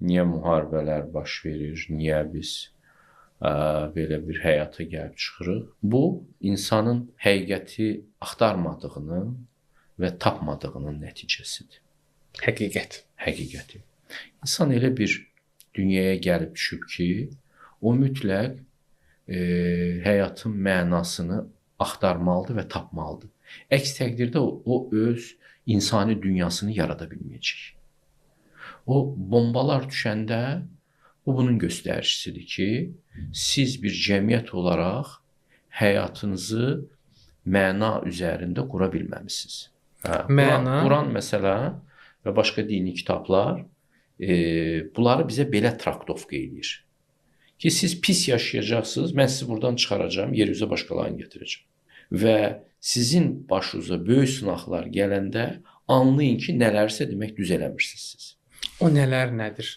niyə müharibələr baş verir, niyə biz belə bir həyata gəlib çıxırıq. Bu, insanın həqiqəti axtarmadığının və tapmadığının nəticəsidir. Həqiqət. Həqiqəti. İnsan elə bir dünyaya gəlib düşüb ki, o mütləq həyatın mənasını axtarmalıdır və tapmalıdır. Əks təqdirdə o öz insani dünyasını yarada bilməyəcək. O bombalar düşəndə bu bunun göstəricisidir ki, siz bir cəmiyyət olaraq həyatınızı məna üzərində qura bilməmisiniz. Məna? Quran məsələn və başqa dini kitablar bunları bizə belə traktovka edir. Ki siz pis yaşayacaqsınız, mən sizi buradan çıxaracağam, yer üzə başqalarını gətirəcəm. Və sizin başınıza böyük sınaqlar gələndə anlayın ki, nələrsə demək düz eləmirsiniz siz. O nələr nədir?